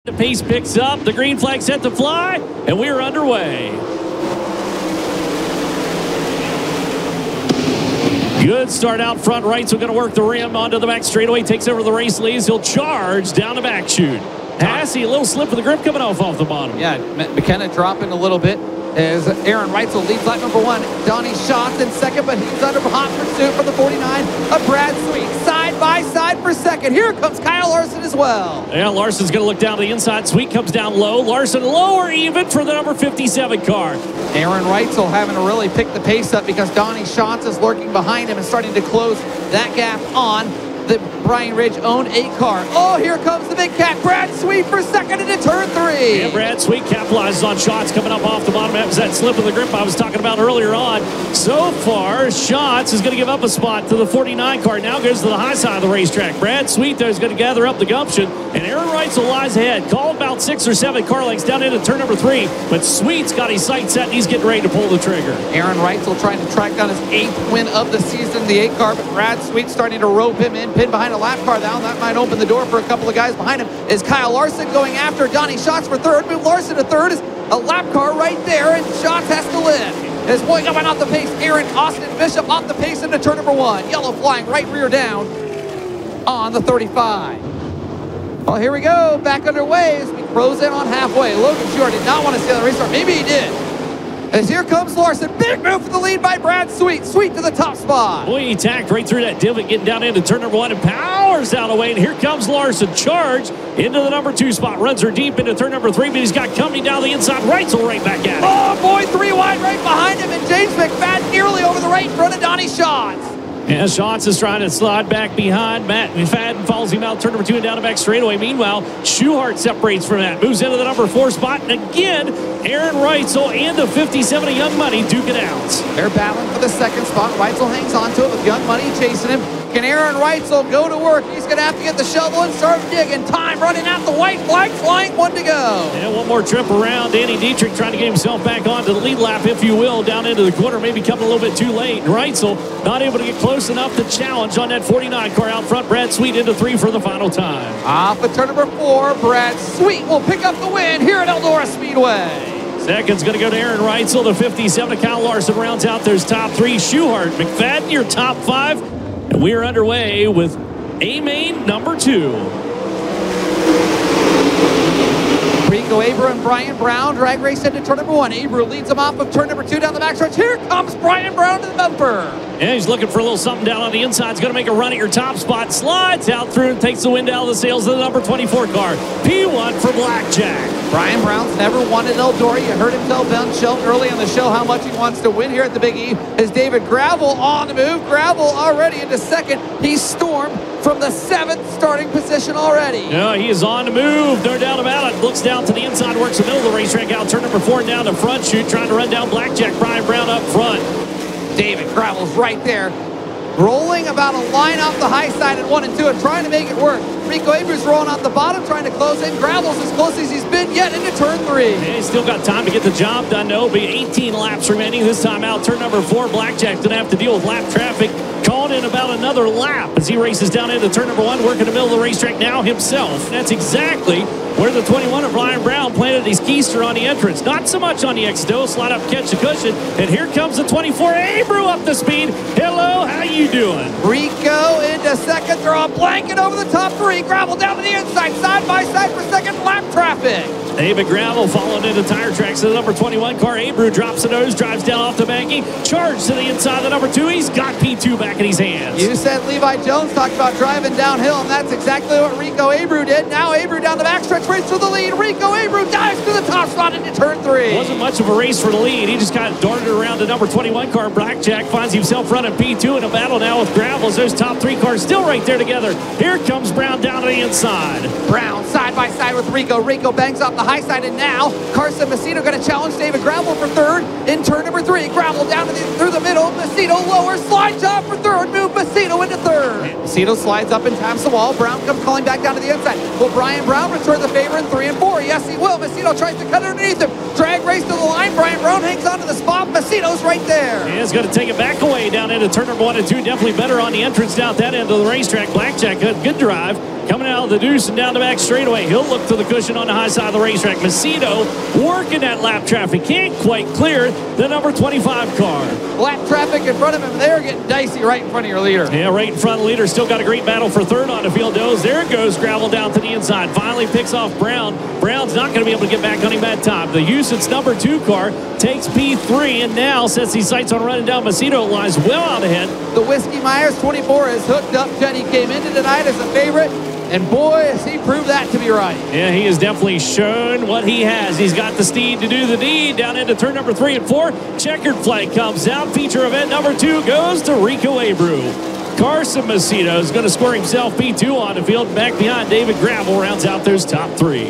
The pace picks up, the green flag set to fly, and we're underway. Good start out front right, so going to work the rim onto the back straightaway, takes over the race leads. He'll charge down the back chute. Passy, a little slip of the grip coming off the bottom. Yeah, McKenna dropping a little bit as Aaron Reitzel leads lap number 1. Donnie Schatz in second, but he's under hot pursuit from the 49 of Brad Sweet. Side by side for second. Here comes Kyle Larson as well. Yeah, Larson's going to look down to the inside. Sweet comes down low. Larson lower even for the number 57 car. Aaron Reitzel having to really pick the pace up because Donnie Schatz is lurking behind him and starting to close that gap on the Brian Ridge-owned 8 car. Oh, here comes the big cat. Brad Sweet for second into turn 3. Yeah, Brad Sweet capitalizes on shots coming up off the bottom. That was that slip of the grip I was talking about earlier on. So far, Schatz is going to give up a spot to the 49 car. Now goes to the high side of the racetrack. Brad Sweet there is going to gather up the gumption, and Aaron Reitzel lies ahead. Called about 6 or 7 car lengths down into turn number 3, but Sweet's got his sights set, and he's getting ready to pull the trigger. Aaron Reitzel trying to track down his 8th win of the season, the 8 car, but Brad Sweet starting to rope him in, pinned behind a lap car down. That might open the door for a couple of guys behind him. Is Kyle Larson going after Donnie Schatz for third? Move Larson to third. Is a lap car right there, and Schatz has to lift. His boy coming off the pace. Aaron Austin Bishop off the pace into turn number 1. Yellow flying right rear down on the 35. Well, here we go. Back underway as we close in on halfway. Logan Shore did not want to see the restart. Maybe he did. As here comes Larson. Big move for the lead by Brad Sweet. Sweet to the top spot. Boy, he tacked right through that divot, getting down into turn number 1 and powers out of the way. And here comes Larson. Charge into the number 2 spot. Runs her deep into turn number 3, but he's got company down the inside. Reitzel right back at him. Oh, boy, 3 wide right behind him. And James McFadden nearly over the right in front of Donnie Schatz. Yeah, Schatz is trying to slide back behind. Matt McFadden follows him out turn number 2 and down the back straightaway. Meanwhile, Schuhart separates from that. Moves into the number 4 spot. And again, Aaron Reitzel and the 57 of Young Money duke it out. They're battling for the 2nd spot. Reitzel hangs on to it with Young Money chasing him. Can Aaron Reitzel go to work? He's going to have to get the shovel and start digging. Time running out. The white flag flying. 1 to go. And one more trip around. Danny Dietrich trying to get himself back onto the lead lap, if you will, down into the corner. Maybe coming a little bit too late. Reitzel not able to get close enough to challenge on that 49 car out front. Brad Sweet into 3 for the final time. Off the turn number 4, Brad Sweet will pick up the win here at Eldora Speedway. Second's going to go to Aaron Reitzel. The 57 of Kyle Larson rounds out those top 3. Schuhart, McFadden, your top 5. And we are underway with A-Main number 2. Rico Abreu and Brian Brown drag race into turn number 1. Abreu leads him off of turn number 2 down the backstretch. Here comes Brian Brown to the bumper. Yeah, he's looking for a little something down on the inside. He's going to make a run at your top spot. Slides out through and takes the wind out of the sails of the number 24 car. P1 for Blackjack. Brian Brown's never won at Eldora. You heard him tell Ben Shelton early on the show how much he wants to win here at the Big E. As David Gravel on the move. Gravel already into second. He's stormed from the 7th starting position already. Yeah, he is on the move. No doubt about it. Looks down to the inside, works the middle of the racetrack out. Turn number 4 down the front chute, trying to run down Blackjack. Brian Brown up front. David Gravel's right there. Rolling about a line off the high side at 1 and 2 and trying to make it work. Rico Abreu's rolling out the bottom, trying to close in. Gravel's as close as he's been yet into turn 3. Yeah, he's still got time to get the job done. There'll be 18 laps remaining this time out. Turn number 4, Blackjack's going to have to deal with lap traffic. Called in about another lap as he races down into turn number 1, working the middle of the racetrack now himself. That's exactly where the 21 of Brian Brown planted his keister on the entrance. Not so much on the exit, slide up, catch the cushion. And here comes the 24, Abreu up the speed. Hello, how you doing? Rico into second, throw a blanket over the top 3. Gravel down to the inside, side by side for second, lap traffic. David Gravel following into tire tracks to the number 21 car. Abreu drops the nose, drives down off the banking, charge to the inside of the number 2. He's got P2 back in his hands. You said Levi Jones talked about driving downhill, and that's exactly what Rico Abreu did. Now Abreu down the backstretch, race to the lead. Rico Abreu dives to the top spot into turn 3. Wasn't much of a race for the lead. He just kind of darted around the number 21 car. Blackjack finds himself running P2 in a battle now with Gravels. Those top 3 cars still right there together. Here comes Brown down to the inside. Brown side by side with Rico. Rico bangs off the high side, and now Carson Macedo going to challenge David Gravel for third in turn number 3. Gravel down to through the middle. Macedo lower, slide job for third. Move Macedo into third. Macedo slides up and taps the wall. Brown comes calling back down to the inside. Will Brian Brown return the favor in 3 and 4? Yes, he will. Macedo tries to cut it underneath him. Drag race to the line. Brian Brown hangs onto the spot. Macedo's right there. He's going to take it back away down into turn number 1 and 2. Definitely better on the entrance down that end of the racetrack. Blackjack, good drive. Coming out of the deuce and down the back straightaway. Speedway. He'll look to the cushion on the high side of the racetrack. Macedo working that lap traffic. Can't quite clear the number 25 car. Lap traffic in front of him. They're getting dicey right in front of your leader. Yeah, right in front of the leader. Still got a great battle for third on the field nose. There it goes. Gravel down to the inside. Finally picks off Brown. Brown's not going to be able to get back on him that time. The Houston's number 2 car takes P3 and now sets these sights on running down. Macedo lies well out ahead. The Whiskey Myers 24 is hooked up. Jenny came into tonight as a favorite. And boy, has he proved that to be right. Yeah, he has definitely shown what he has. He's got the speed to do the deed. Down into turn number 3 and 4. Checkered flag comes out. Feature event number 2 goes to Rico Abreu. Carson Macedo is going to score himself P2 on the field. Back behind David Gravel rounds out those top 3.